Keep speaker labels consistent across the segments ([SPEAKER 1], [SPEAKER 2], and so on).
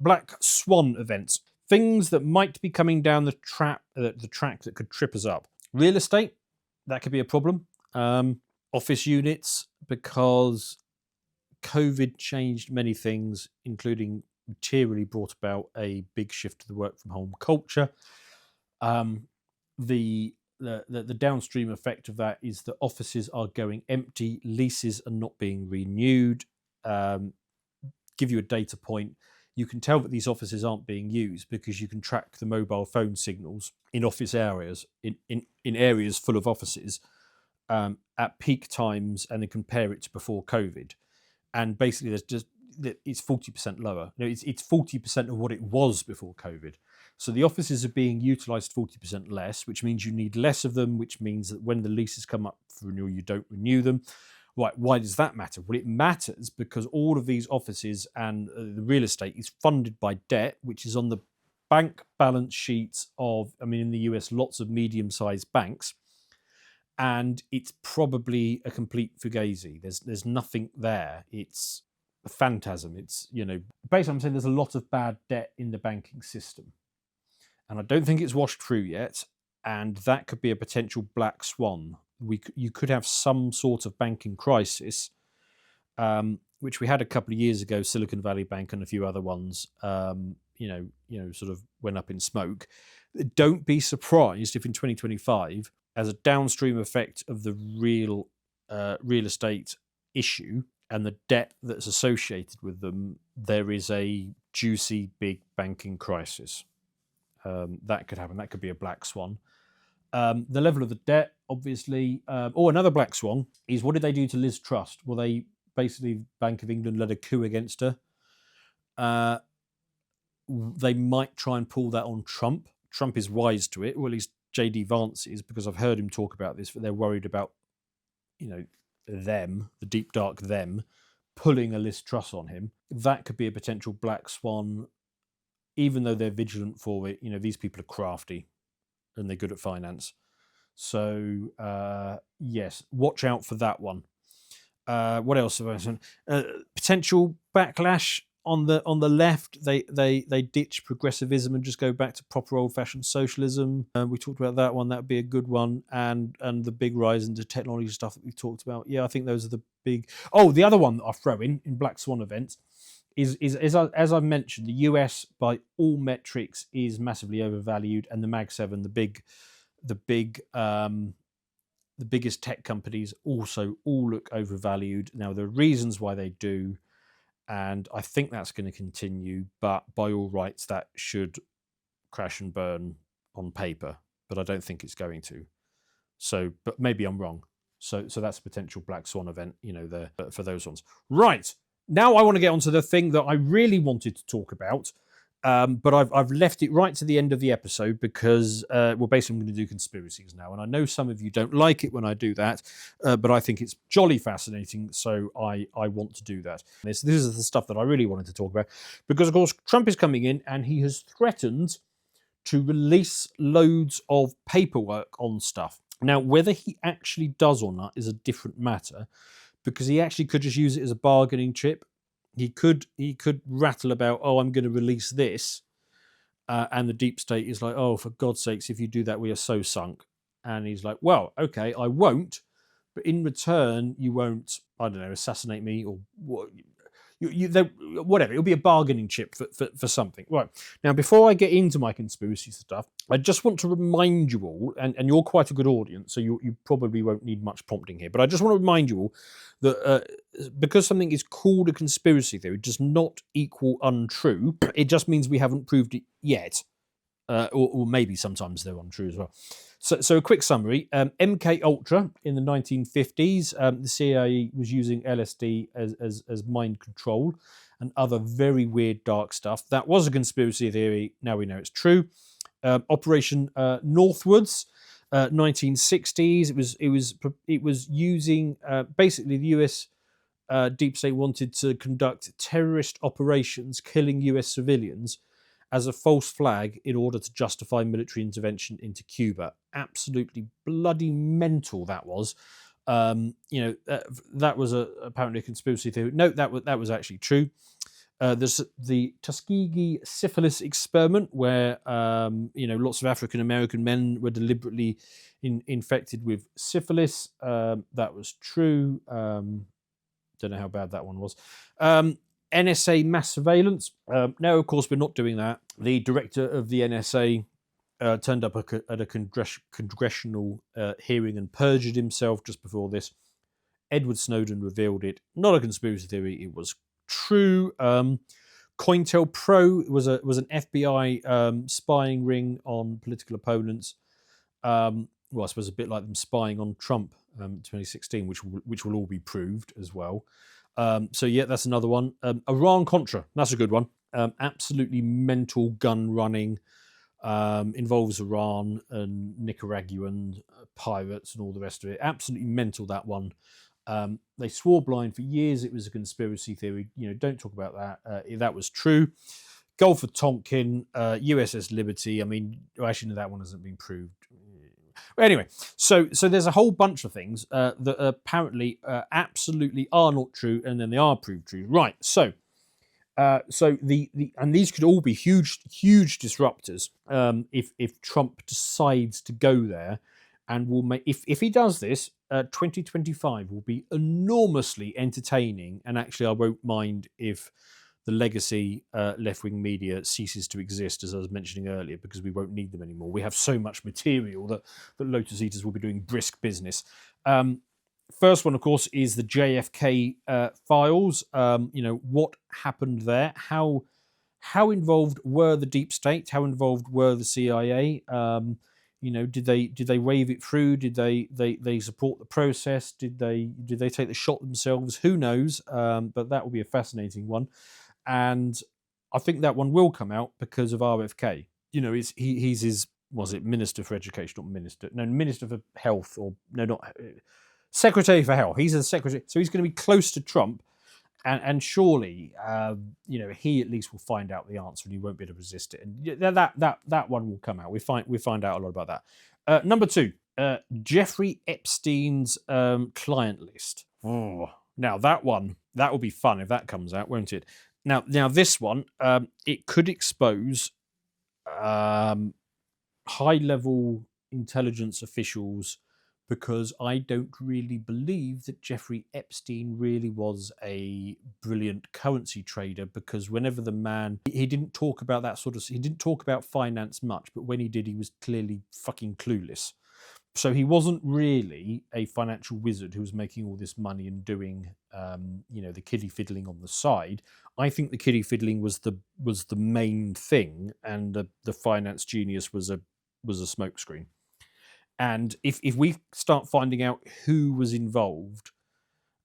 [SPEAKER 1] Black swan events. Things that might be coming down the track that could trip us up. Real estate, that could be a problem. Office units, because COVID changed many things, including materially brought about a big shift to the work from home culture. The downstream effect of that is that offices are going empty, leases are not being renewed. Give you a data point. You can tell that these offices aren't being used because you can track the mobile phone signals in office areas, in areas full of offices, at peak times, and then compare it to before COVID. And basically, it's 40% lower. It's 40% of what it was before COVID. So the offices are being utilised 40% less, which means you need less of them, which means that when the leases come up for renewal, you don't renew them. Right, why does that matter? Well, it matters because all of these offices and the real estate is funded by debt, which is on the bank balance sheets of, in the US, lots of medium-sized banks, and it's probably a complete fugazi. There's nothing there. It's a phantasm. It's, basically I'm saying there's a lot of bad debt in the banking system, and I don't think it's washed through yet, and that could be a potential black swan. You could have some sort of banking crisis, which we had a couple of years ago. Silicon Valley Bank and a few other ones, sort of went up in smoke. Don't be surprised if in 2025, as a downstream effect of the real estate issue and the debt that's associated with them, there is a juicy big banking crisis. That could happen. That could be a black swan. The level of the debt, obviously. Another black swan is, what did they do to Liz Truss? Well, they basically, Bank of England led a coup against her. They might try and pull that on Trump. Trump is wise to it, or at least JD Vance is, because I've heard him talk about this, but they're worried about, them, the deep dark them, pulling a Liz Truss on him. That could be a potential black swan, even though they're vigilant for it. These people are crafty and they're good at finance. So, yes, watch out for that one. What else have I said? Potential backlash on the left. They ditch progressivism and just go back to proper old-fashioned socialism. We talked about that one. That would be a good one. And the big rise into technology stuff that we talked about. Yeah, I think those are the big... Oh, the other one that I'll throw in Black Swan events is as I mentioned, the US by all metrics is massively overvalued, and the Mag 7, the biggest tech companies, also all look overvalued. Now, there are reasons why they do, and I think that's going to continue, but by all rights that should crash and burn on paper, but I don't think it's going to. So, but maybe I'm wrong. So that's a potential black swan event, for those ones. Right. Now I want to get onto the thing that I really wanted to talk about, but I've left it right to the end of the episode because, basically I'm going to do conspiracies now. And I know some of you don't like it when I do that, but I think it's jolly fascinating, so I want to do that. This is the stuff that I really wanted to talk about, because, of course, Trump is coming in and he has threatened to release loads of paperwork on stuff. Now, whether he actually does or not is a different matter, because he actually could just use it as a bargaining chip. He could rattle about, I'm going to release this, and the deep state is like, for God's sakes, if you do that, we are so sunk. And he's like, well, okay, I won't, but in return, you won't, I don't know, assassinate me or what. Whatever, it'll be a bargaining chip for something. Right, now before I get into my conspiracy stuff, I just want to remind you all, and you're quite a good audience, so you probably won't need much prompting here, but I just want to remind you all that because something is called a conspiracy theory does not equal untrue. It just means we haven't proved it yet, or maybe sometimes they're untrue as well. So a quick summary. MK Ultra in the 1950s, the CIA was using LSD as mind control and other very weird dark stuff. That was a conspiracy theory. Now we know it's true. Operation Northwoods, 1960s. It was using basically the US deep state wanted to conduct terrorist operations, killing US civilians, as a false flag in order to justify military intervention into Cuba. Absolutely bloody mental that was. That was apparently a conspiracy theory. No, that was actually true. There's the Tuskegee syphilis experiment, where lots of African American men were deliberately infected with syphilis. That was true. Don't know how bad that one was. NSA mass surveillance. No, of course, we're not doing that. The director of the NSA turned up at a congressional hearing and perjured himself just before this. Edward Snowden revealed it. Not a conspiracy theory. It was true. COINTELPRO was an FBI spying ring on political opponents. Well, I suppose a bit like them spying on Trump 2016, which will all be proved as well. So yeah, that's another one. Iran-Contra, that's a good one. Absolutely mental gun running. Involves Iran and Nicaraguan pirates and all the rest of it. Absolutely mental, that one. They swore blind for years it was a conspiracy theory. Don't talk about that. That was true. Gulf of Tonkin, USS Liberty. I mean, actually, no, that one hasn't been proved. But anyway, so there's a whole bunch of things that apparently absolutely are not true, and then they are proved true. Right. So and these could all be huge disruptors if Trump decides to go there, and will make if he does this. 2025 will be enormously entertaining, and actually, I won't mind if the legacy left-wing media ceases to exist, as I was mentioning earlier, because we won't need them anymore. We have so much material that Lotus Eaters will be doing brisk business. First one, of course, is the JFK Files. What happened there? How involved were the deep state? How involved were the CIA? Did they wave it through? Did they support the process? Did they take the shot themselves? Who knows? But that will be a fascinating one, and I think that one will come out because of RFK. He's his, was it Minister for Education, not Minister? No, Minister for Health, or no, not Secretary for Health. He's a secretary, so he's going to be close to Trump, and surely, he at least will find out the answer, and he won't be able to resist it. And that one will come out. We find out a lot about that. Number 2, Jeffrey Epstein's client list. Oh, now that will be fun if that comes out, won't it? Now this one, it could expose high-level intelligence officials, because I don't really believe that Jeffrey Epstein really was a brilliant currency trader, because whenever the man, he didn't talk about that sort of, he didn't talk about finance much, but when he did, he was clearly fucking clueless. So he wasn't really a financial wizard who was making all this money and doing, the kiddie fiddling on the side. I think the kiddie fiddling was the main thing, and the finance genius was a smokescreen. And if we start finding out who was involved,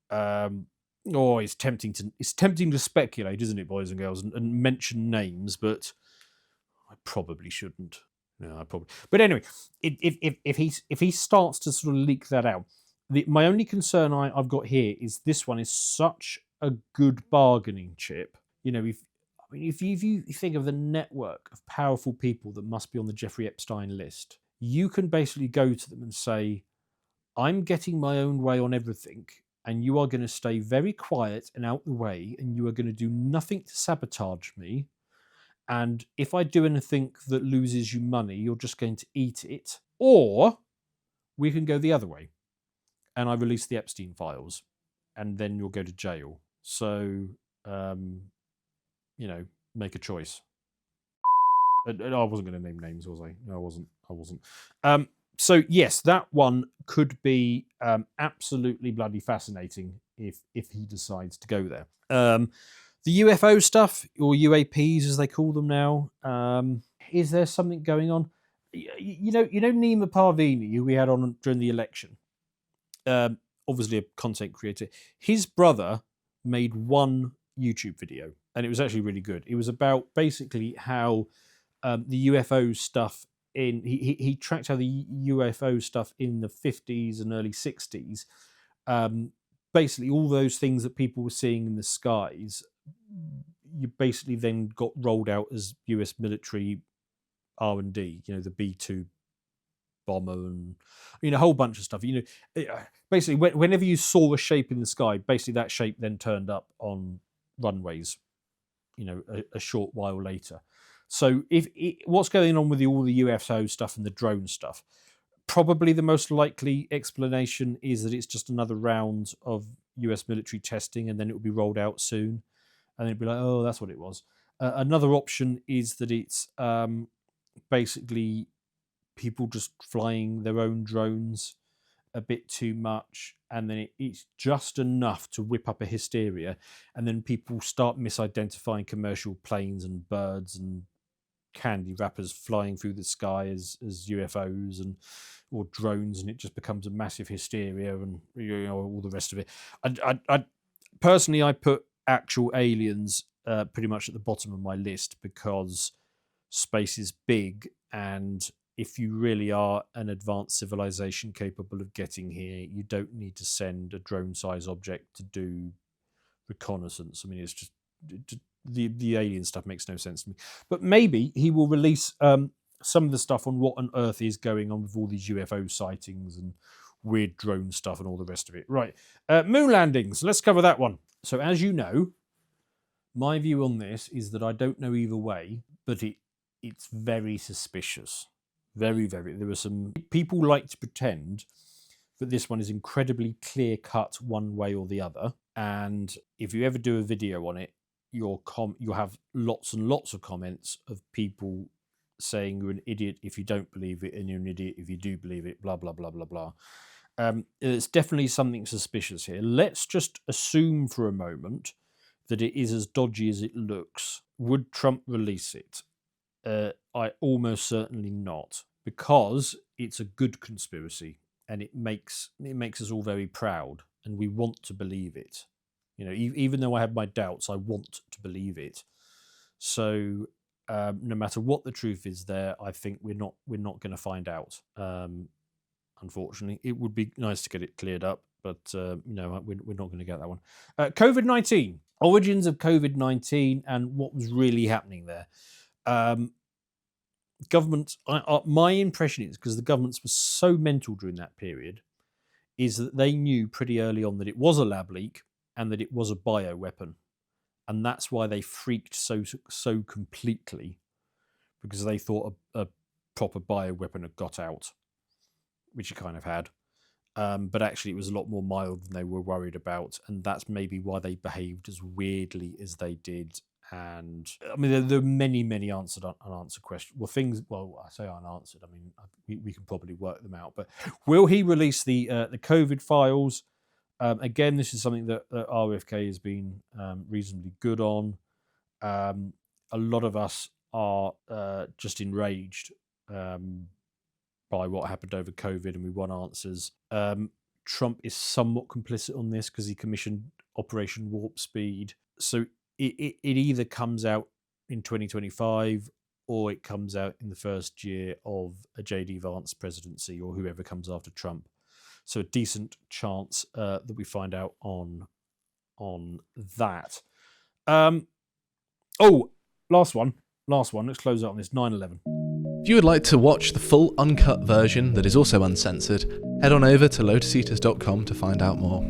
[SPEAKER 1] it's tempting to speculate, isn't it, boys and girls, and mention names, but I probably shouldn't. No, I probably. But anyway, if he starts to sort of leak that out, my only concern I've got here is this one is such a good bargaining chip. If you think of the network of powerful people that must be on the Jeffrey Epstein list, you can basically go to them and say, I'm getting my own way on everything, and you are going to stay very quiet and out the way, and you are going to do nothing to sabotage me. And if I do anything that loses you money, you're just going to eat it. Or we can go the other way, and I release the Epstein files, and then you'll go to jail. So, make a choice. I wasn't going to name names, was I? No, I wasn't. So yes, that one could be absolutely bloody fascinating if he decides to go there. The UFO stuff, or UAPs as they call them now, is there something going on? Nima Parvini, who we had on during the election, obviously a content creator. His brother made one YouTube video, and it was actually really good. It was about basically how the UFO stuff he tracked how the UFO stuff in the 50s and early 60s, basically all those things that people were seeing in the skies, you basically then got rolled out as US military R&D, the B-2 bomber and a whole bunch of stuff. Basically whenever you saw a shape in the sky, basically that shape then turned up on runways a short while later. So what's going on with all the UFO stuff and the drone stuff? Probably the most likely explanation is that it's just another round of US military testing, and then it will be rolled out soon, and then it'll be like, oh, that's what it was. Another option is that it's basically people just flying their own drones a bit too much, and then it's just enough to whip up a hysteria, and then people start misidentifying commercial planes and birds and candy wrappers flying through the sky as UFOs or drones, and it just becomes a massive hysteria, and all the rest of it. I personally, I put actual aliens pretty much at the bottom of my list, because space is big, and if you really are an advanced civilization capable of getting here, you don't need to send a drone-sized object to do reconnaissance. I mean, it's just the alien stuff makes no sense to me. But maybe he will release some of the stuff on what on earth is going on with all these UFO sightings and weird drone stuff and all the rest of it. Right, moon landings. Let's cover that one. So as you know, my view on this is that I don't know either way, but it's very suspicious. Very, very. There are some people like to pretend that this one is incredibly clear cut one way or the other. And if you ever do a video on it, you'll have lots and lots of comments of people saying you're an idiot if you don't believe it, and you're an idiot if you do believe it, blah, blah, blah, blah, blah. It's definitely something suspicious here. Let's just assume for a moment that it is as dodgy as it looks. Would Trump release it? I almost certainly not, because it's a good conspiracy, and it makes us all very proud, and we want to believe it. Even though I have my doubts, I want to believe it. So no matter what the truth is there, I think we're not going to find out. Unfortunately, it would be nice to get it cleared up, but we're not going to get that one. COVID-19, origins of COVID-19, and what was really happening there. Governments, my impression is, because the governments were so mental during that period, is that they knew pretty early on that it was a lab leak and that it was a bioweapon, and that's why they freaked so completely, because they thought a proper bioweapon had got out, which it kind of had, but actually it was a lot more mild than they were worried about, and that's maybe why they behaved as weirdly as they did. And I mean, there are many unanswered questions. Well, I say unanswered. I mean, we can probably work them out. But will he release the COVID files? Again, this is something that RFK has been reasonably good on. A lot of us are just enraged by what happened over COVID, and we want answers. Trump is somewhat complicit on this because he commissioned Operation Warp Speed. So it either comes out in 2025 or it comes out in the first year of a J.D. Vance presidency, or whoever comes after Trump. So a decent chance that we find out on that. Last one. Let's close out on this. 9/11.
[SPEAKER 2] If you would like to watch the full uncut version that is also uncensored, head on over to lotuseaters.com to find out more.